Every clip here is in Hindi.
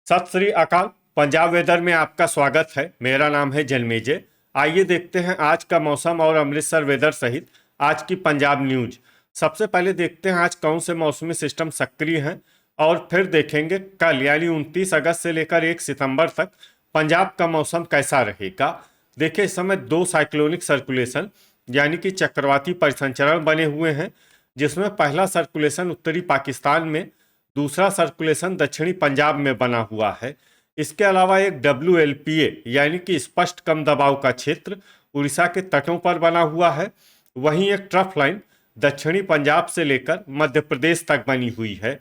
सत श्री अकाल। पंजाब वेदर में आपका स्वागत है। मेरा नाम है जन्मेजय। आइए देखते हैं आज का मौसम और अमृतसर वेदर सहित आज की पंजाब न्यूज। सबसे पहले देखते हैं आज कौन से मौसमी सिस्टम सक्रिय हैं और फिर देखेंगे कल यानी 29 अगस्त से लेकर 1 सितंबर तक पंजाब का मौसम कैसा रहेगा। देखिए, इस समय 2 साइक्लोनिक सर्कुलेशन यानी कि चक्रवाती परिसंचरण बने हुए हैं, जिसमें पहला सर्कुलेशन उत्तरी पाकिस्तान में, दूसरा सर्कुलेशन दक्षिणी पंजाब में बना हुआ है। इसके अलावा एक WLPA यानी कि स्पष्ट कम दबाव का क्षेत्र उड़ीसा के तटों पर बना हुआ है। वहीं एक ट्रफ लाइन दक्षिणी पंजाब से लेकर मध्य प्रदेश तक बनी हुई है।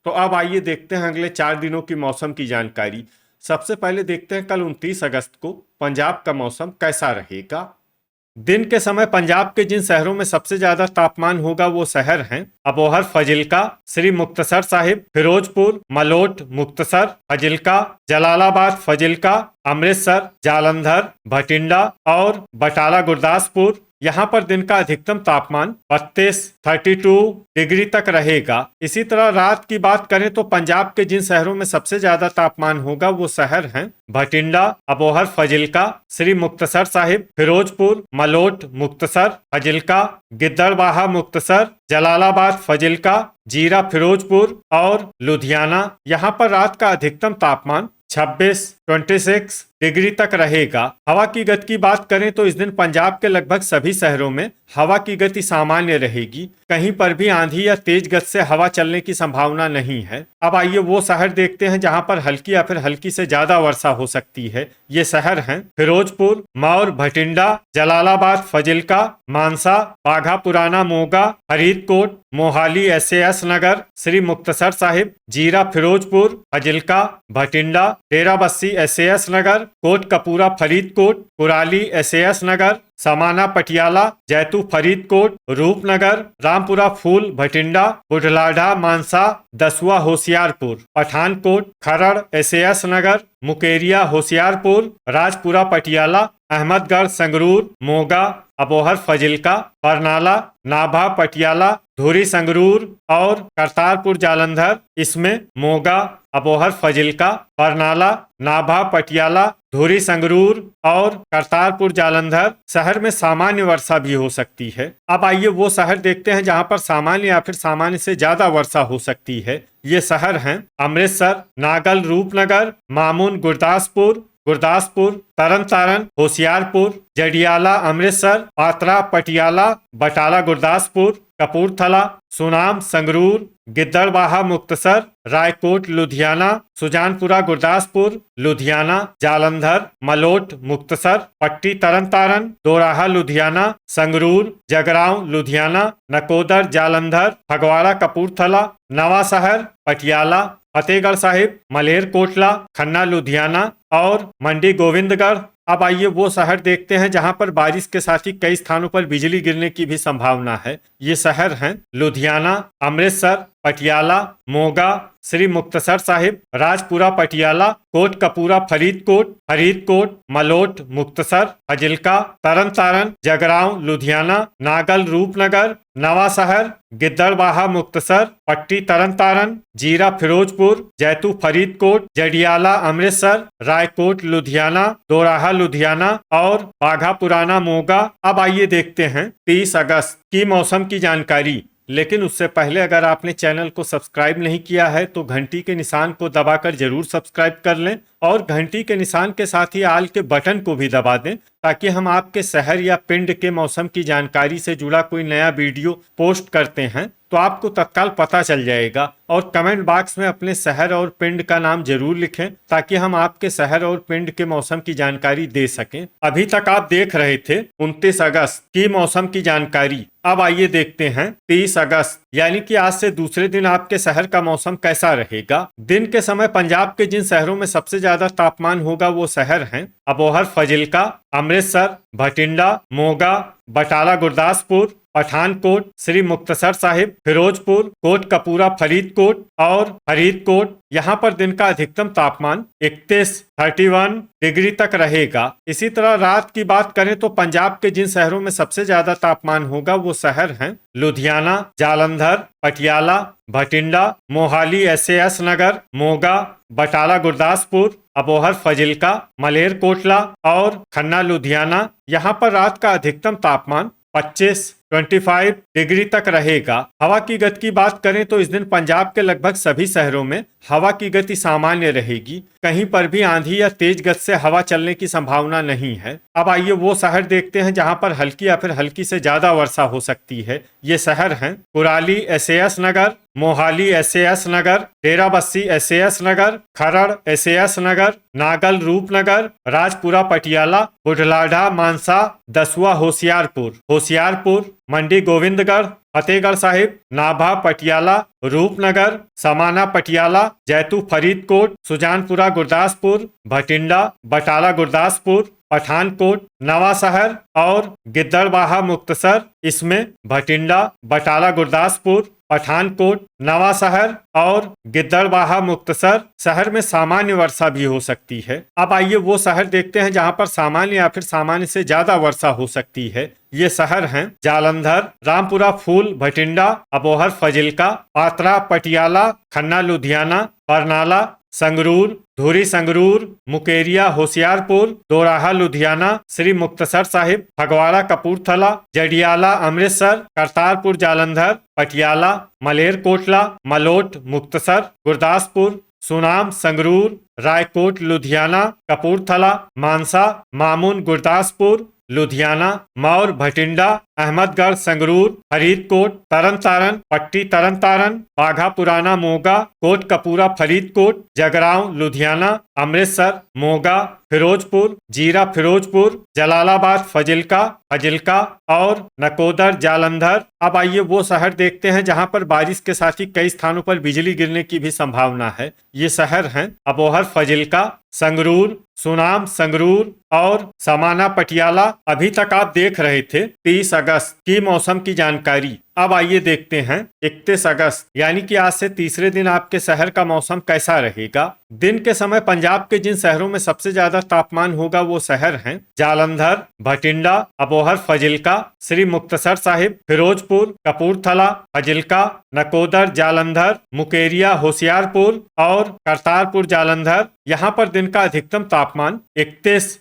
तो अब आइए देखते हैं अगले 4 दिनों की मौसम की जानकारी। सबसे पहले देखते हैं कल 29 अगस्त को पंजाब का मौसम कैसा रहेगा। दिन के समय पंजाब के जिन शहरों में सबसे ज्यादा तापमान होगा वो शहर हैं अबोहर, फजिल्का, श्री मुक्तसर साहिब, फिरोजपुर, मलोट, मुक्तसर, फजिल्का, जलालाबाद, फजिल्का, अमृतसर, जालंधर, भटिंडा और बटाला गुरदासपुर। यहाँ पर दिन का अधिकतम तापमान 32 डिग्री तक रहेगा। इसी तरह रात की बात करें तो पंजाब के जिन शहरों में सबसे ज्यादा तापमान होगा वो शहर हैं भटिंडा, अबोहर, फजिल्का, श्री मुक्तसर साहिब, फिरोजपुर, मलोट, मुक्तसर, फजिल्का, गिद्दड़बाहा, मुक्तसर, जलालाबाद, फजिल्का, जीरा, फिरोजपुर और लुधियाना। यहाँ पर रात का अधिकतम तापमान 26 डिग्री तक रहेगा। हवा की गति की बात करें तो इस दिन पंजाब के लगभग सभी शहरों में हवा की गति सामान्य रहेगी। कहीं पर भी आंधी या तेज गति से हवा चलने की संभावना नहीं है। अब आइए वो शहर देखते हैं जहां पर हल्की या फिर हल्की से ज्यादा वर्षा हो सकती है। ये शहर हैं फिरोजपुर, मौर, भटिंडा, जलालाबाद, फजिल्का, मानसा, बाघा पुराना, मोगा, फरीदकोट, मोहाली, SAS नगर, श्री मुक्तसर साहिब, जीरा, फिरोजपुर, फजिल्का, भटिंडा, डेराबस्सी, SAS नगर, कोट कपूरा, फरीदकोट, कुराली, SAS नगर, समाना, पटियाला, जैतू, फरीदकोट, रूपनगर, रामपुरा, फूल, भटिंडा, बुढ़लाढ़ा, मानसा, दसुआ, होशियारपुर, पठानकोट, खरड़, SAS नगर, मुकेरिया, होशियारपुर, राजपुरा, पटियाला, अहमदगढ़, संगरूर, मोगा, अबोहर, फजिल्का, बरनाला, नाभा, पटियाला, धुरी, संगरूर और करतारपुर, जालंधर। इसमें मोगा, अबोहर, फजिल्का, बरनाला, नाभा, पटियाला, धुरी, संगरूर और करतारपुर, जालंधर शहर में सामान्य वर्षा भी हो सकती है। अब आइए वो शहर देखते हैं जहां पर सामान्य या फिर सामान्य से ज्यादा वर्षा हो सकती है। ये शहर हैं अमृतसर, नागल, रूपनगर, मामून, गुरदासपुर, तरन तारण, होशियारपुर, जडियाला, अमृतसर, पात्रा, पटियाला, बटाला, गुरदासपुर, कपूरथला, सुनाम, संगरूर, गिद्दड़बाहा, मुक्तसर, रायकोट, लुधियाना, सुजानपुरा, गुरदासपुर, लुधियाना, जालंधर, मलोट, मुक्तसर, पट्टी, तरन तारण, दोराहा, लुधियाना, संगरूर, जगरांव, लुधियाना, नकोदर, जालंधर, फगवाड़ा, कपूरथला, नवा शहर, पटियाला, फतेहगढ़ साहिब, मलेरकोटला, खन्ना, लुधियाना और मंडी, गोविंदगढ़। अब आइए वो शहर देखते हैं जहां पर बारिश के साथ ही कई स्थानों पर बिजली गिरने की भी संभावना है। ये शहर हैं लुधियाना, अमृतसर, पटियाला, मोगा, श्री मुक्तसर साहिब, राजपुरा, पटियाला, कोट कपूरा, फरीदकोट, मलोट, मुक्तसर, फजिल्का, तरन तारण, जगरांव, लुधियाना, नागल, रूपनगर, नवा शहर, गिद्दड़बाहा, मुक्तसर, पट्टी, तरन तारण, जीरा, फिरोजपुर, जैतू, फरीदकोट, जडियाला, अमृतसर, रायकोट, लुधियाना, दोराहा, लुधियाना और बाघा पुराना, मोगा। अब आइए देखते हैं 30 अगस्त की मौसम की जानकारी। लेकिन उससे पहले अगर आपने चैनल को सब्सक्राइब नहीं किया है तो घंटी के निशान को दबाकर जरूर सब्सक्राइब कर लें और घंटी के निशान के साथ ही आल के बटन को भी दबा दें, ताकि हम आपके शहर या पिंड के मौसम की जानकारी से जुड़ा कोई नया वीडियो पोस्ट करते हैं तो आपको तत्काल पता चल जाएगा। और कमेंट बॉक्स में अपने शहर और पिंड का नाम जरूर लिखें ताकि हम आपके शहर और पिंड के मौसम की जानकारी दे सकें। अभी तक आप देख रहे थे 29 अगस्त की मौसम की जानकारी। अब आइए देखते हैं 30 अगस्त यानी कि आज से दूसरे दिन आपके शहर का मौसम कैसा रहेगा। दिन के समय पंजाब के जिन शहरों में सबसे ज्यादा तापमान होगा वो शहर हैं अबोहर, फजिल्का, अमृतसर, भटिंडा, मोगा, बटाला, गुरदासपुर, पठानकोट, श्री मुक्तसर साहिब, फिरोजपुर, कोटकपूरा, फरीदकोट और फरीदकोट यहाँ पर दिन का अधिकतम तापमान 31 डिग्री तक रहेगा। इसी तरह रात की बात करें तो पंजाब के जिन शहरों में सबसे ज्यादा तापमान होगा वो शहर हैं लुधियाना, जालंधर, पटियाला, भटिंडा, मोहाली, SAS नगर, मोगा, बटाला, गुरदासपुर, अबोहर, फजिल्का, मलेरकोटला और खन्ना लुधियाना। यहाँ पर रात का अधिकतम तापमान 25 डिग्री तक रहेगा। हवा की गति की बात करें तो इस दिन पंजाब के लगभग सभी शहरों में हवा की गति सामान्य रहेगी। कहीं पर भी आंधी या तेज गति से हवा चलने की संभावना नहीं है। अब आइए वो शहर देखते हैं जहां पर हल्की या फिर हल्की से ज्यादा वर्षा हो सकती है। ये शहर हैं कुराली, SAS नगर, मोहाली, SAS नगर, डेराबस्सी, SAS नगर, खरड़, SAS नगर, नागल, रूपनगर, राजपुरा, पटियाला, बुढलाढा, मानसा, दसुआ, होशियारपुर, मंडी गोविंदगढ़, फतेहगढ़ साहिब, नाभा, पटियाला, रूपनगर, समाना, पटियाला, जैतू, फरीदकोट, सुजानपुरा, गुरदासपुर, भटिंडा, बटाला, गुरदासपुर, पठानकोट, नवा शहर और गिद्दड़बाहा, मुक्तसर। इसमें भटिंडा, बटाला, गुरदासपुर, पठानकोट, नवा शहर और गिद्दड़बाहा, मुक्तसर शहर में सामान्य वर्षा भी हो सकती है। अब आइए वो शहर देखते हैं जहां पर सामान्य या फिर सामान्य से ज्यादा वर्षा हो सकती है। ये शहर हैं जालंधर, रामपुरा, फूल, भटिंडा, अबोहर, फजिल्का, पात्रा, पटियाला, खन्ना लुधियाना, बरनाला, संगरूर, धुरी संगरूर, मुकेरिया, होशियारपुर, दोराहा लुधियाना, श्री मुक्तसर साहिब, फगवाड़ा कपूरथला, जडियाला अमृतसर, करतारपुर जालंधर, पटियाला, मलेरकोटला, मलोट मुक्तसर, गुरदासपुर, सुनाम संगरूर, रायकोट लुधियाना, कपूरथला, मानसा, मामून गुरदासपुर, लुधियाना, मौर, भटिंडा, अहमदगढ़, संगरूर, फरीदकोट, तरन पट्टी, तरन बाघा पुराना, मोगा, कोटकपूरा, फरीदकोट, जगरांव, लुधियाना, अमृतसर, मोगा, फिरोजपुर, जीरा, फिरोजपुर, जलालाबाद, फजिल्का और नकोदर, जालंधर। अब आइए वो शहर देखते हैं जहां पर बारिश के साथ ही कई स्थानों पर बिजली गिरने की भी संभावना है। ये शहर हैं अबोहर, फजिल्का, संगरूर, सुनाम, संगरूर और समाना, पटियाला। अभी तक आप देख रहे थे 30 अगस्त की मौसम की जानकारी। अब आइए देखते हैं 31 अगस्त यानी कि आज से तीसरे दिन आपके शहर का मौसम कैसा रहेगा। दिन के समय पंजाब के जिन शहरों में सबसे ज्यादा तापमान होगा वो शहर हैं जालंधर, भटिंडा, अबोहर, फजिल्का, श्री मुक्तसर साहिब, फिरोजपुर, कपूरथला, फजिल्का, नकोदर, जालंधर, मुकेरिया, होशियारपुर और करतारपुर जालंधर। यहाँ पर दिन का अधिकतम तापमान 31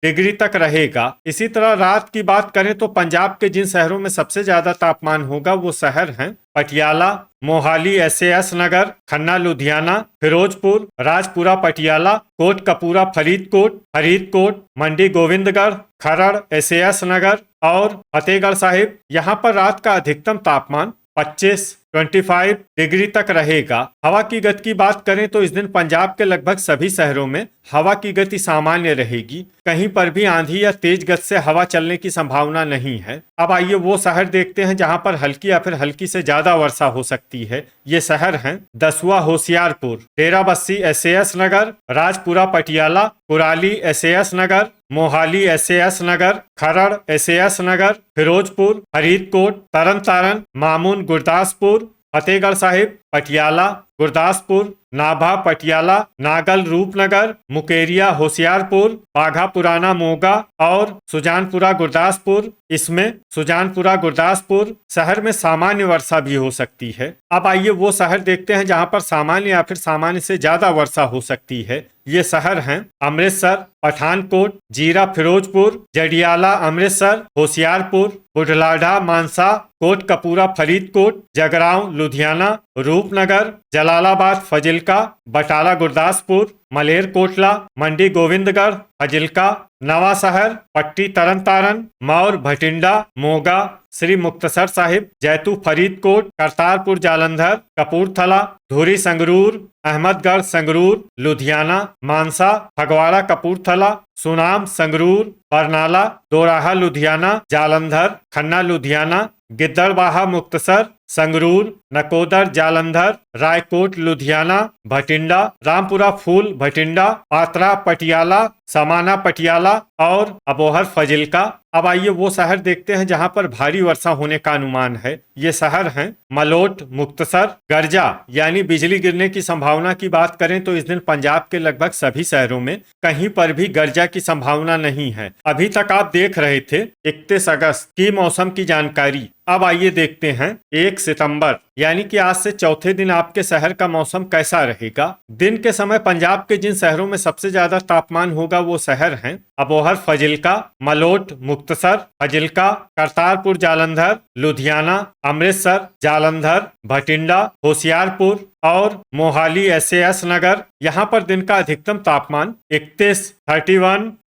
डिग्री तक रहेगा। इसी तरह रात की बात करें तो पंजाब के जिन शहरों में सबसे ज्यादा तापमान होगा वो शहर हैं पटियाला, मोहाली, SAS नगर, खन्ना लुधियाना, फिरोजपुर, राजपुरा, पटियाला, कोटकपूरा, फरीदकोट, मंडी गोविंदगढ़, खरड़, SAS नगर और फतेहगढ़ साहिब। यहाँ पर रात का अधिकतम तापमान 25 डिग्री तक रहेगा। हवा की गति की बात करें तो इस दिन पंजाब के लगभग सभी शहरों में हवा की गति सामान्य रहेगी। कहीं पर भी आंधी या तेज गति से हवा चलने की संभावना नहीं है। अब आइए वो शहर देखते हैं जहां पर हल्की या फिर हल्की से ज्यादा वर्षा हो सकती है। ये शहर हैं दसुआ, होशियारपुर, डेराबस्सी, SAS नगर, राजपुरा, पटियाला, कुराली, SAS नगर, मोहाली, SAS नगर, खरड़, SAS नगर, फिरोजपुर, फरीदकोट, तरन मामून, गुरदासपुर, फतेहगढ़ साहिब, पटियाला, गुरदासपुर, नाभा, पटियाला, नागल, रूपनगर, मुकेरिया, होशियारपुर, बाघा पुराना, मोगा और सुजानपुरा, गुरदासपुर। इसमें सुजानपुरा, गुरदासपुर शहर में सामान्य वर्षा भी हो सकती है। अब आइए वो शहर देखते हैं जहां पर सामान्य या फिर सामान्य से ज्यादा वर्षा हो सकती है। ये शहर हैं अमृतसर, पठानकोट, जीरा, फिरोजपुर, जडियाला अमृतसर, होशियारपुर, बुढलाढा, मानसा, कोटकपूरा, फरीदकोट, जगरांव, लुधियाना, रूपनगर, जलालाबाद, फजिल्का, बटाला, गुरदासपुर, मलेरकोटला, मंडी गोविंदगढ़, फजिल्का, नवा शहर, पट्टी, तरन मौर, भटिंडा, मोगा, श्री मुक्तसर साहिब, जैतू, फरीदकोट, करतारपुर जालंधर, कपूरथला, धुरी संगरूर, अहमदगढ़, संगरूर, लुधियाना, मानसा, फगवाड़ा, कपूरथला, सुनाम, संगरूर, बरनाला, दोराहा लुधियाना, जालंधर, खन्ना लुधियाना, गिद्दड़बाहा, मुक्तसर संगरूर, नकोदर, जालंधर, रायकोट, लुधियाना, भटिंडा, रामपुरा फूल, भटिंडा, पात्रा, पटियाला, समाना, पटियाला और अबोहर, फजिल्का। अब आइए वो शहर देखते हैं जहां पर भारी वर्षा होने का अनुमान है। ये शहर हैं मलोट, मुक्तसर। गर्जा यानी बिजली गिरने की संभावना की बात करें तो इस दिन पंजाब के लगभग सभी शहरों में कहीं पर भी गर्जा की संभावना नहीं है। अभी तक आप देख रहे थे 31 अगस्त की मौसम की जानकारी। अब आइए देखते हैं 1 सितंबर यानी कि आज से चौथे दिन आपके शहर का मौसम कैसा रहेगा। दिन के समय पंजाब के जिन शहरों में सबसे ज्यादा तापमान होगा वो शहर हैं अबोहर, फजिल्का, मलोट, मुक्तसर, फजिल्का, करतारपुर, जालंधर, लुधियाना, अमृतसर, जालंधर, भटिंडा, होशियारपुर और मोहाली, एसएएस नगर। यहाँ पर दिन का अधिकतम तापमान 31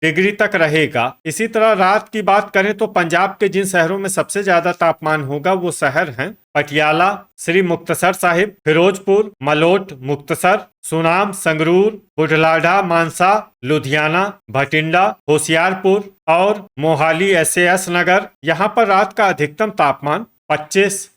डिग्री तक रहेगा। इसी तरह रात की बात करें तो पंजाब के जिन शहरों में सबसे ज्यादा तापमान होगा वो शहर हैं पटियाला, श्री मुक्तसर साहिब, फिरोजपुर, मलोट, मुक्तसर, सुनाम, संगरूर, बुढ़लाढ़ा, मानसा, लुधियाना, भटिंडा, होशियारपुर और मोहाली, एसएएस नगर। यहाँ पर रात का अधिकतम तापमान 25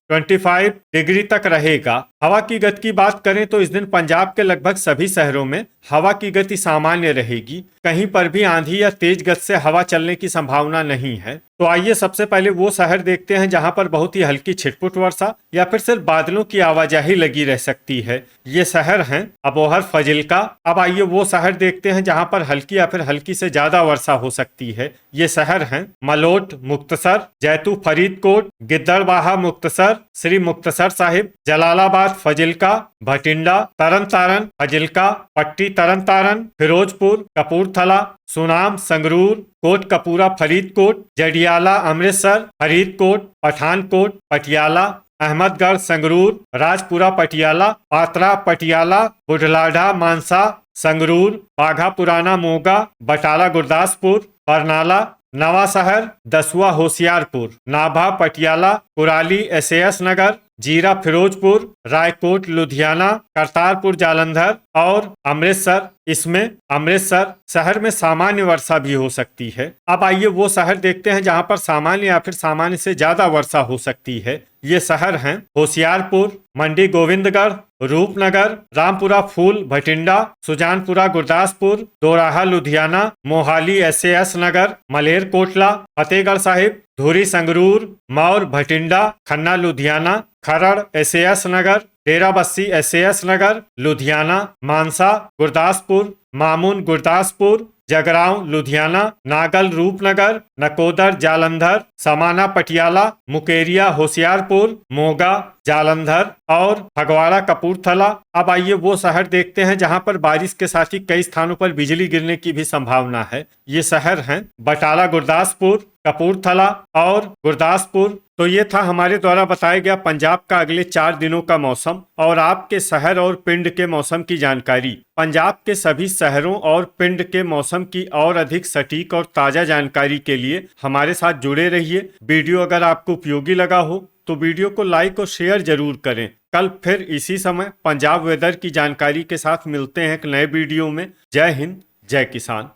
डिग्री तक रहेगा। हवा की गति की बात करें तो इस दिन पंजाब के लगभग सभी शहरों में हवा की गति सामान्य रहेगी। कहीं पर भी आंधी या तेज गति से हवा चलने की संभावना नहीं है। तो आइए सबसे पहले वो शहर देखते हैं जहां पर बहुत ही हल्की छिटपुट वर्षा या फिर सिर्फ बादलों की आवाजाही लगी रह सकती है। ये शहर हैं अबोहर, फजिल्का। अब आइए वो शहर देखते हैं जहां पर हल्की या फिर हल्की से ज्यादा वर्षा हो सकती है। ये शहर हैं मलोट, मुक्तसर, जैतू, फरीदकोट, गिद्दड़बाहा, मुक्तसर, श्री मुक्तसर साहिब, जलालाबाद, फजिल्का, भटिंडा, तरन तारन, फजिल्का, पट्टी तरन तारन, फिरोजपुर, कपूरथला, सुनाम, संगरूर, कोट कपूरा, फरीदकोट, जडियाला, अमृतसर, फरीदकोट, पठानकोट, पटियाला, अहमदगढ़, संगरूर, राजपुरा, पटियाला, पात्रा, पटियाला, बुढ़लाढ़ा, मानसा, संगरूर, बाघा पुराना, मोगा, बटाला, गुरदासपुर, बरनाला, नवा शहर, दसुआ, होशियारपुर, नाभा, पटियाला, कुराली, एसएएस नगर, जीरा, फिरोजपुर, रायकोट, लुधियाना, करतारपुर, जालंधर और अमृतसर। इसमें अमृतसर शहर में सामान्य वर्षा भी हो सकती है। अब आइए वो शहर देखते हैं जहां पर सामान्य या फिर सामान्य से ज्यादा वर्षा हो सकती है। ये शहर हैं होशियारपुर, मंडी गोविंदगढ़, रूपनगर, रामपुरा फूल, भटिंडा, सुजानपुरा, गुरदासपुर, दोराहा, लुधियाना, मोहाली, एसएएस नगर, मलेरकोटला, फतेहगढ़ साहिब, धुरी, संगरूर, मौर, भटिंडा, खन्ना, लुधियाना, खरड़, एसएएस नगर, डेराबस्सी, एसएएस नगर, लुधियाना, मानसा, गुरदासपुर, मामून, गुरदासपुर, जगरांव, लुधियाना, नागल, रूपनगर, नकोदर, जालंधर, समाना, पटियाला, मुकेरिया, होशियारपुर, मोगा, जालंधर और फगवाड़ा, कपूरथला। अब आइए वो शहर देखते हैं जहां पर बारिश के साथ ही कई स्थानों पर बिजली गिरने की भी संभावना है। ये शहर हैं बटाला, गुरदासपुर, कपूरथला और गुरदासपुर। तो ये था हमारे द्वारा बताया गया पंजाब का अगले 4 दिनों का मौसम और आपके शहर और पिंड के मौसम की जानकारी। पंजाब के सभी शहरों और पिंड के मौसम की और अधिक सटीक और ताजा जानकारी के लिए हमारे साथ जुड़े रहिए। वीडियो अगर आपको उपयोगी लगा हो तो वीडियो को लाइक और शेयर जरूर करें। कल फिर इसी समय पंजाब वेदर की जानकारी के साथ मिलते हैं एक नए वीडियो में। जय हिंद, जय किसान।